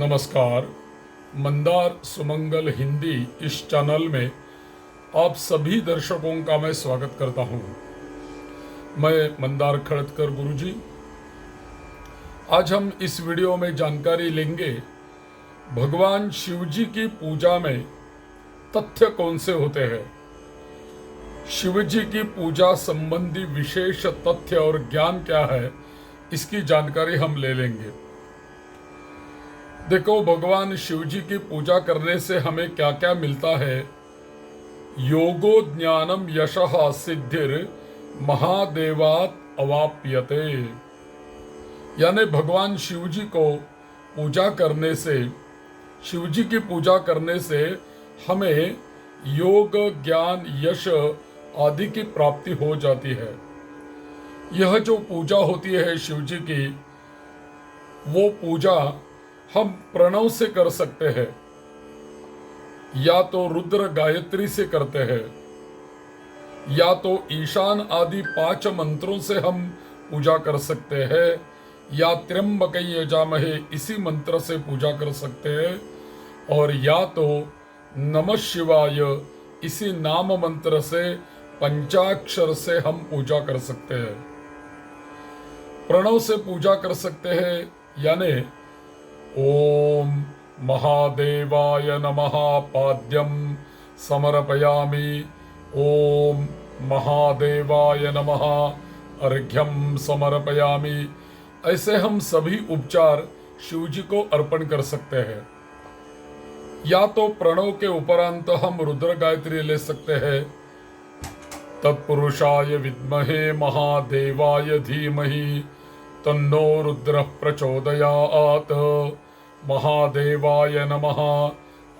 नमस्कार। मंदार सुमंगल हिंदी इस चैनल में आप सभी दर्शकों का मैं स्वागत करता हूं। मैं मंदार खड़तकर गुरुजी। आज हम इस वीडियो में जानकारी लेंगे भगवान शिव जी की पूजा में तथ्य कौन से होते हैं। शिव जी की पूजा संबंधी विशेष तथ्य और ज्ञान क्या है, इसकी जानकारी हम ले लेंगे। देखो, भगवान शिव जी की पूजा करने से हमें क्या क्या मिलता है। योगो ज्ञानम यशः सिद्धिर महादेवात अवाप्यते। यानी भगवान शिव जी को पूजा करने से, शिव जी की पूजा करने से हमें योग, ज्ञान, यश आदि की प्राप्ति हो जाती है। यह जो पूजा होती है शिव जी की, वो पूजा हम प्रणव से कर सकते हैं, या तो रुद्र गायत्री से करते हैं, या तो ईशान आदि 5 मंत्रों से हम पूजा कर सकते हैं, या त्र्यंबकै यजामहे इसी मंत्र से पूजा कर सकते हैं, और या तो नमः शिवाय इसी नाम मंत्र से पंचाक्षर से हम पूजा कर सकते हैं। प्रणव से पूजा कर सकते हैं, यानी ओम महादेवाय नमः पाद्यम समर्पयामि, ओम महादेवाय नमः अर्घ्यम समर्पयामि। ऐसे हम सभी उपचार शिव जी को अर्पण कर सकते हैं। या तो प्रणव के उपरांत हम रुद्र गायत्री ले सकते हैं। तत्पुरुषाय विद्महे महादेवाय धीमहि तन्नो रुद्रः प्रचोदयात्, महादेवाय नमः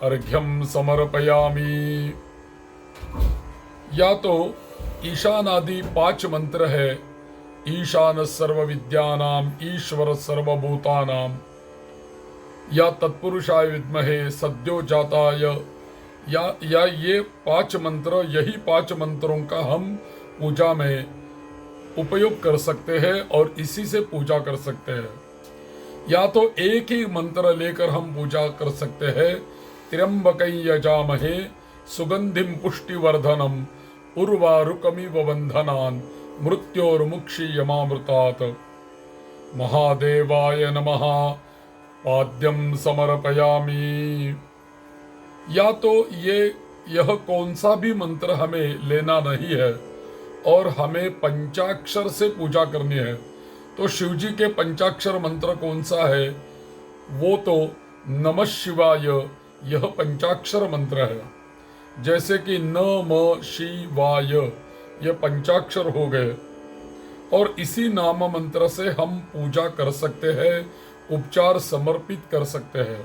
अर्घ्यम समर्पयामि। या तो ईशान आदि 5 मंत्र है। ईशान सर्व विद्यानाम ईश्वर सर्वभूतानाम, या तत्पुरुषाय विद्महे सद्यो जाताय, या ये 5 मंत्र, यही 5 मंत्रों का हम पूजा में उपयोग कर सकते हैं और इसी से पूजा कर सकते हैं। या तो एक ही मंत्र लेकर हम पूजा कर सकते हैं। त्र्यंबकै यजामहे सुगंधिम पुष्टिवर्धनम उर्वारुकमिव बंधनान् मृत्योर्मुक्षीयमामृतात्, महादेवाय नमः पाद्यम समर्पयामि। या तो यह कौन सा भी मंत्र हमें लेना नहीं है और हमें पंचाक्षर से पूजा करनी है, तो शिव जी के पंचाक्षर मंत्र कौन सा है? वो तो नमः शिवाय, यह पंचाक्षर मंत्र है। जैसे कि नमः शिवाय, यह पंचाक्षर हो गए, और इसी नाम मंत्र से हम पूजा कर सकते हैं, उपचार समर्पित कर सकते हैं।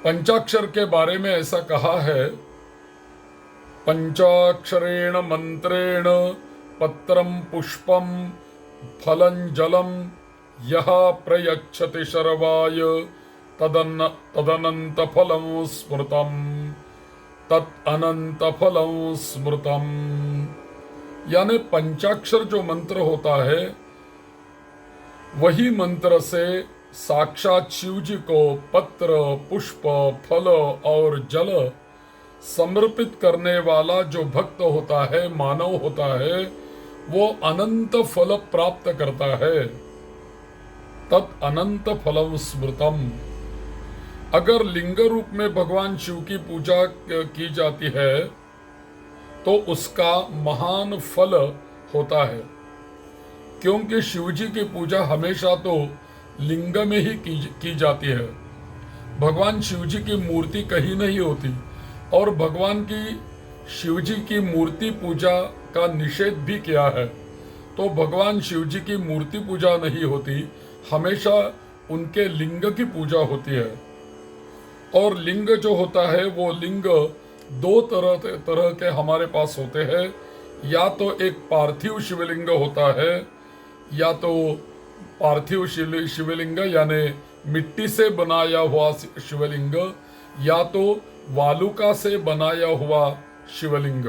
पंचाक्षर के बारे में ऐसा कहा है, पंचाक्षरेण मंत्रेण पत्रम पुष्पम फलं जलम यः प्रयच्छति शर्वाय तदनंत फलं स्मृतम, तत् अनंत फलं स्मृतम। यानी पंचाक्षर जो मंत्र होता है, वही मंत्र से साक्षात शिव जी को पत्र, पुष्प, फल और जल समर्पित करने वाला जो भक्त होता है, मानव होता है, वो अनंत फल प्राप्त करता है। तत् अनंत फलम स्मृतम। अगर लिंग रूप में भगवान शिव की पूजा की जाती है तो उसका महान फल होता है, क्योंकि शिव जी की पूजा हमेशा तो लिंग में ही की जाती है। भगवान शिव जी की मूर्ति कहीं नहीं होती, और भगवान की शिव जी की मूर्ति पूजा का निषेध भी किया है। तो भगवान शिव जी की मूर्ति पूजा नहीं होती, हमेशा उनके लिंग की पूजा होती है। और लिंग जो होता है, वो लिंग 2 तरह के हमारे पास होते हैं। या तो एक पार्थिव शिवलिंग होता है, या तो पार्थिव शिवलिंग यानी मिट्टी से बनाया हुआ शिवलिंग, या तो वालुका से बनाया हुआ शिवलिंग,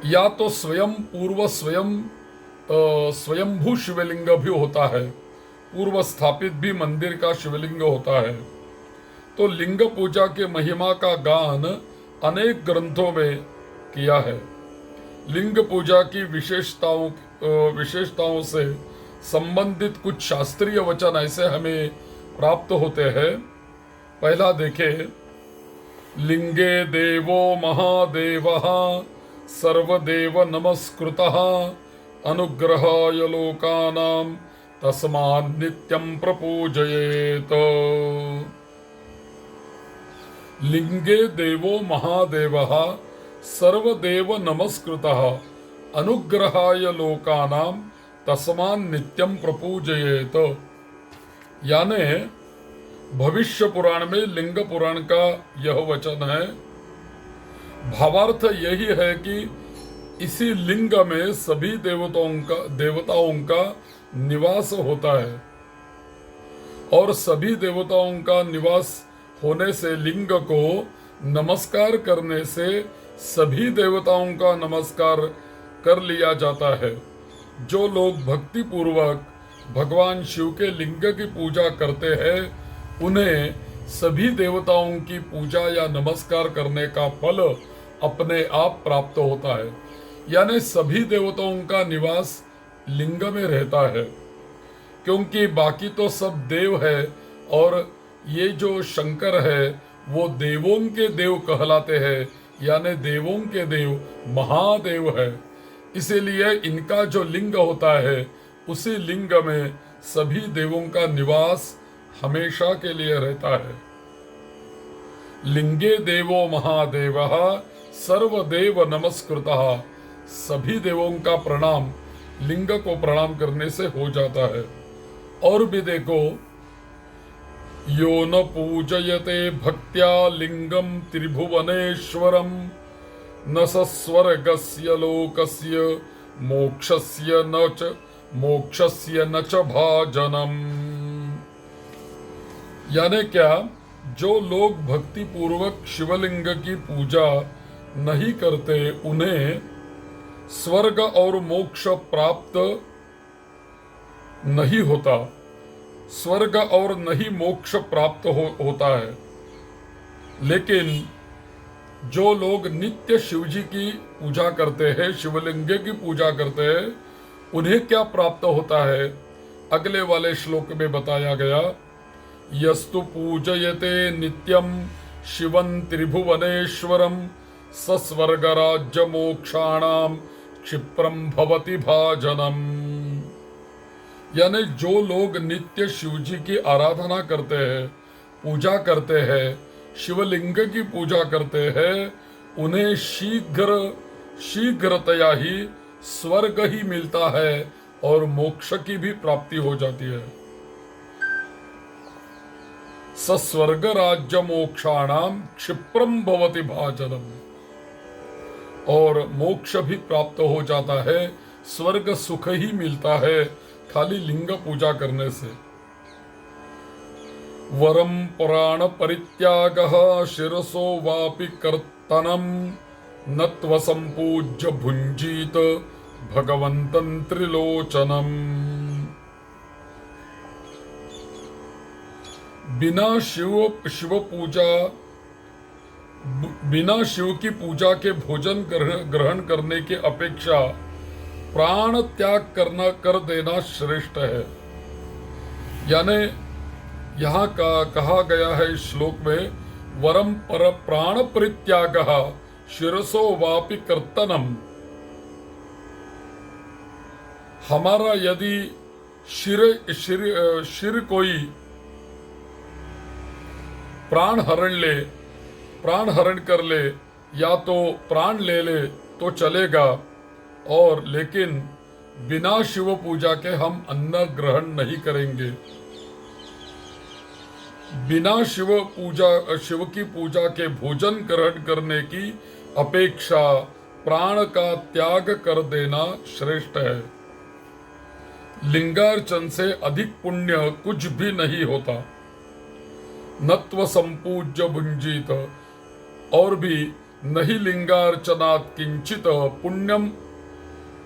या तो स्वयंभू शिवलिंग भी होता है। पूर्व स्थापित भी मंदिर का शिवलिंग होता है। तो लिंग पूजा के महिमा का गान अनेक ग्रंथों में किया है। लिंग पूजा की विशेषताओं से संबंधित कुछ शास्त्रीय वचन ऐसे हमें प्राप्त होते हैं। पहला देखें, लिंगे देवो महादेवः सर्वदेव नमस्कृतः अनुग्रहाय लोकानां तस्मात् नित्यं प्रपूजयेत। लिंगे देवो महादेवः सर्वदेव नमस्कृतः अनुग्रहाय लोकानां तस्मात् नित्यं प्रपूजयेत। यानी भविष्य पुराण में लिंग पुराण का यह वचन है। भावार्थ यही है कि इसी लिंग में सभी देवताओं का निवास होता है और सभी देवताओं का निवास होने से लिंग को नमस्कार करने से सभी देवताओं का नमस्कार कर लिया जाता है। जो लोग भक्ति पूर्वक भगवान शिव के लिंग की पूजा करते हैं उन्हें सभी देवताओं की पूजा या नमस्कार करने का फल अपने आप प्राप्त होता है। यानी सभी देवताओं का निवास लिंग में रहता है, क्योंकि बाकी तो सब देव है और ये जो शंकर है वो देवों के देव कहलाते हैं, यानी देवों के देव महादेव है। इसीलिए इनका जो लिंग होता है उसी लिंग में सभी देवों का निवास हमेशा के लिए रहता है। लिंगे देवो महादेवः सर्वदेव नमस्कृतः, सभी देवों का प्रणाम लिंग को प्रणाम करने से हो जाता है। और भी देखो, यो न पूजयते भक्त्या लिंगम त्रिभुवनेश्वरम न स स्वर्गस्य लोकस्य मोक्षस्य न च भाजनम। यानी क्या, जो लोग भक्ति पूर्वक शिवलिंग की पूजा नहीं करते उन्हें स्वर्ग और मोक्ष प्राप्त नहीं होता, स्वर्ग और नहीं मोक्ष प्राप्त होता है। लेकिन जो लोग नित्य शिव जी की पूजा करते हैं, शिवलिंग की पूजा करते हैं, उन्हें क्या प्राप्त होता है? अगले वाले श्लोक में बताया गया, यस्तु पूजयते नित्यं शिवं त्रिभुवनेश्वरं स स्वर्गराज्य मोक्षाणाम क्षिप्रम भवति भाजनम। यानी जो लोग नित्य शिव जी की आराधना करते हैं, पूजा करते हैं, शिवलिंग की पूजा करते हैं, उन्हें शीघ्रतया ही स्वर्ग ही मिलता है और मोक्ष की भी प्राप्ति हो जाती है। स स्वर्ग राज्य मोक्षाणाम क्षिप्रम भवति भाजनम, और मोक्ष भी प्राप्त हो जाता है, स्वर्ग सुख ही मिलता है खाली लिंग पूजा करने से। वरम पुराण परित्यागः शिरसो वापि कर्तनम नत्व संपूज्य भुंजीत भगवन्तं त्रिलोचनम। बिना शिव की पूजा के भोजन ग्रहण करने की अपेक्षा प्राण त्याग कर देना श्रेष्ठ है। यानी यहाँ का कहा गया है इस श्लोक में, वरम पर प्राण परित्यागः शिरसो वापि कर्तनम। हमारा यदि शिर कोई प्राण हरण कर ले या तो प्राण ले तो चलेगा, और लेकिन बिना शिव पूजा के हम अन्न ग्रहण नहीं करेंगे। बिना शिव की पूजा के भोजन ग्रहण करने की अपेक्षा प्राण का त्याग कर देना श्रेष्ठ है। लिंगार्चन से अधिक पुण्य कुछ भी नहीं होता। नत्व संपूज्य भुंजित, और भी नहीं लिंगार्चनात् किंचित पुण्यम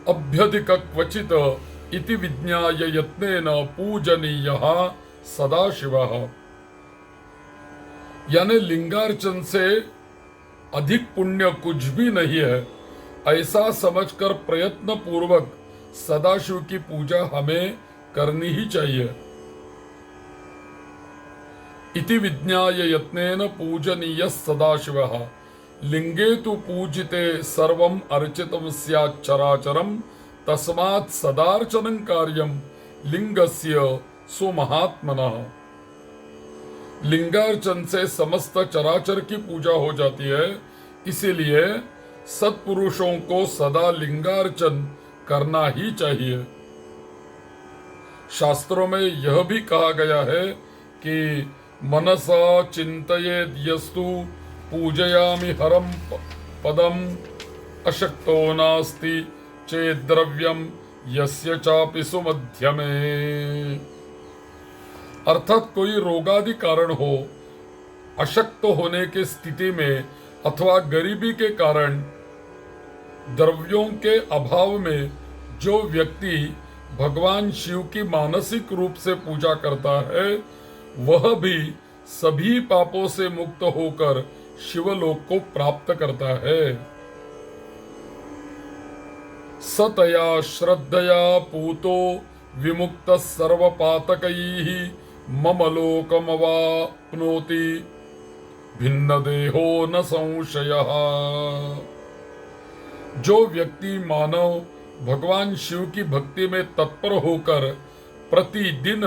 अभ्यधिक क्वचित इति विज्ञाय यत्नेन पूजनीयः सदाशिवः। यानी लिंगार्चन से अधिक पुण्य कुछ भी नहीं है, ऐसा समझकर प्रयत्न पूर्वक सदाशिव की पूजा हमें करनी ही चाहिए। इति विज्ञाय यत्नेन पूजनीयः सदाशिवः। लिंगे तु पूजिते सर्वम् अर्चितं स्यात् चराचरम् तस्मात् सदार्चनं कार्यं लिंगस्य सुमहात्मनः। लिंगार्चन से समस्त चराचर की पूजा हो जाती है, इसीलिए सत्पुरुषों को सदा लिंगार्चन करना ही चाहिए। शास्त्रों में यह भी कहा गया है कि मनसा चिंतयेद् यस्तु पूजयामि हरम पदम अशक्तो नास्ति चेद्द्रव्यम यस्य चापि सुमध्यमे। अर्थात कोई रोगादि कारण हो, अशक्त होने के स्थिति में अथवा गरीबी के कारण द्रव्यों के अभाव में जो व्यक्ति भगवान शिव की मानसिक रूप से पूजा करता है, वह भी सभी पापों से मुक्त होकर शिवलोक को प्राप्त करता है। सतया श्रद्धया पूतो विमुक्त सर्वपातकैः मम लोकमवाप्नोति भिन्न देहो न संशयः। जो व्यक्ति मानव भगवान शिव की भक्ति में तत्पर होकर प्रतिदिन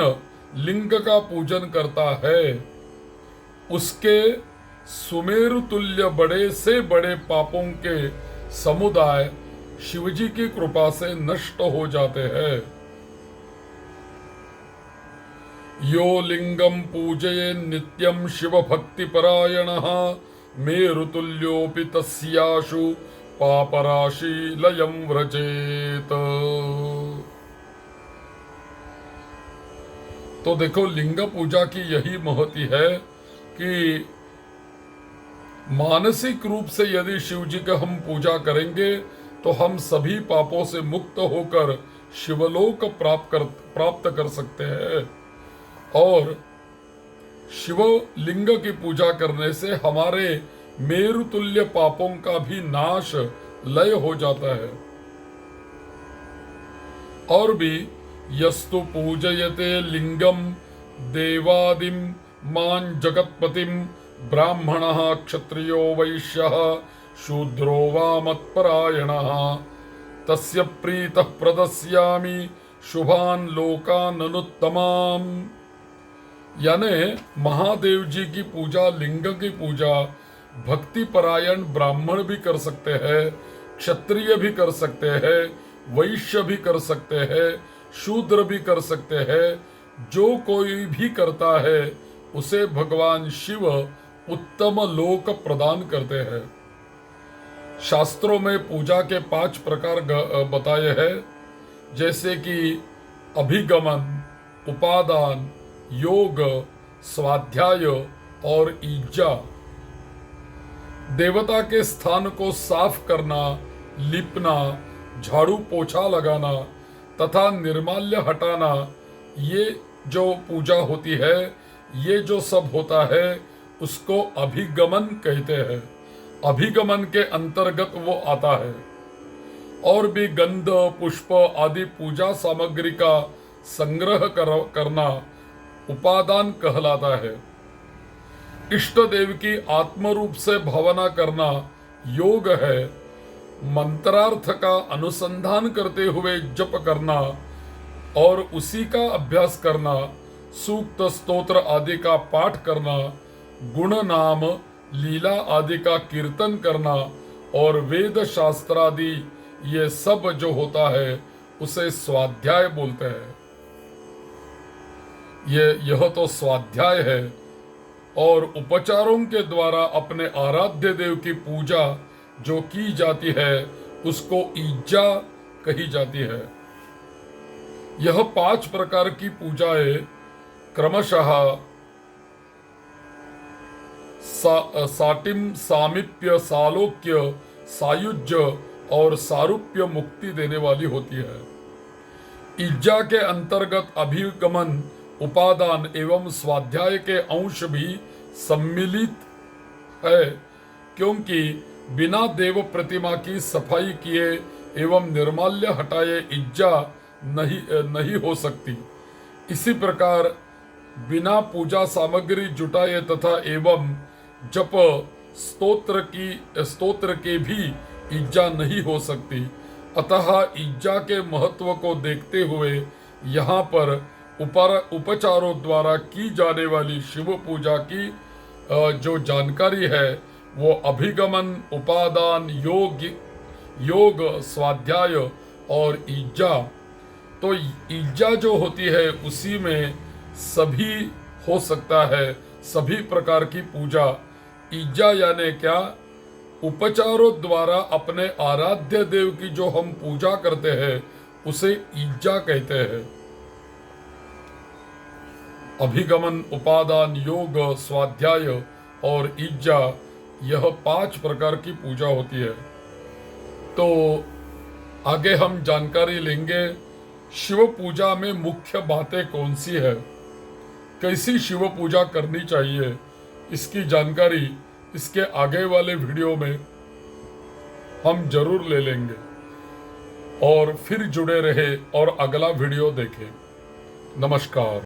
लिंग का पूजन करता है, उसके सुमेरु तुल्य बड़े से बड़े पापों के समुदाय शिवजी की कृपा से नष्ट हो जाते हैं। यो लिंगम पूजये नित्यं शिव भक्ति परायणः मेरुतुल्योऽपि तस्याशु पापराशि लयं व्रजेत। तो देखो, लिंग पूजा की यही महती है कि मानसिक रूप से यदि शिव जी का हम पूजा करेंगे तो हम सभी पापों से मुक्त होकर शिवलोक प्राप्त कर सकते हैं। और शिवलिंग की पूजा करने से हमारे मेरुतुल्य पापों का भी नाश लय हो जाता है। और भी यस्तु पूजयते लिंगम देवादिम मान जगत्पतिम ब्राह्मणः क्षत्रियो वैश्यः शूद्रो वा मत्परायणः तस्य प्रीतः प्रदस्यामि शुभान लोकान अनुत्तमाम। यानी महादेव जी की पूजा, लिंग की पूजा भक्ति परायण ब्राह्मण भी कर सकते हैं, क्षत्रिय भी कर सकते हैं, वैश्य भी कर सकते हैं, शूद्र भी कर सकते हैं। जो कोई भी करता है उसे भगवान शिव उत्तम लोक प्रदान करते हैं। शास्त्रों में पूजा के 5 प्रकार बताए हैं, जैसे कि अभिगमन, उपादान, योग, स्वाध्याय और ईज्जा। देवता के स्थान को साफ करना, लिपना, झाड़ू पोछा लगाना तथा निर्माल्य हटाना, ये जो पूजा होती है, ये जो सब होता है उसको अभिगमन कहते हैं। अभिगमन के अंतर्गत वो आता है। और भी गंध, पुष्प आदि पूजा सामग्री का संग्रह करना उपादान कहलाता है। इष्ट देव की आत्म रूप से भावना करना योग है। मंत्रार्थ का अनुसंधान करते हुए जप करना और उसी का अभ्यास करना, सूक्त स्तोत्र आदि का पाठ करना, गुण नाम लीला आदि का कीर्तन करना और वेद शास्त्र आदि, ये सब जो होता है उसे स्वाध्याय बोलते हैं। यह तो स्वाध्याय है। और उपचारों के द्वारा अपने आराध्य देव की पूजा जो की जाती है उसको ईज्जा कही जाती है। यह 5 प्रकार की पूजाएं क्रमशः साटिम, सामिप्य, सालोक्य, सायुज्य और सारूप्य मुक्ति देने वाली होती है। इज्जा के अंतर्गत अभिगमन, उपादान एवं स्वाध्याय के अंश भी सम्मिलित है, क्योंकि बिना देव प्रतिमा की सफाई किए एवं निर्माल्य हटाए इज्जा नहीं हो सकती। इसी प्रकार बिना पूजा सामग्री जुटाए तथा एवं जप स्तोत्र के भी इज्जा नहीं हो सकती। अतः इज्जा के महत्व को देखते हुए यहाँ पर उपचारों द्वारा की जाने वाली शिव पूजा की जो जानकारी है वो अभिगमन, उपादान, योग, स्वाध्याय और इज्जा। तो इज्जा जो होती है उसी में सभी हो सकता है, सभी प्रकार की पूजा। इज्जा यानी क्या? उपचारों द्वारा अपने आराध्य देव की जो हम पूजा करते हैं उसे इज्जा कहते हैं। अभिगमन, उपादान, योग, स्वाध्याय और इज्जा, यह 5 प्रकार की पूजा होती है। तो आगे हम जानकारी लेंगे शिव पूजा में मुख्य बातें कौन सी है, कैसी शिव पूजा करनी चाहिए, इसकी जानकारी इसके आगे वाले वीडियो में हम जरूर ले लेंगे। और फिर जुड़े रहे और अगला वीडियो देखें। नमस्कार।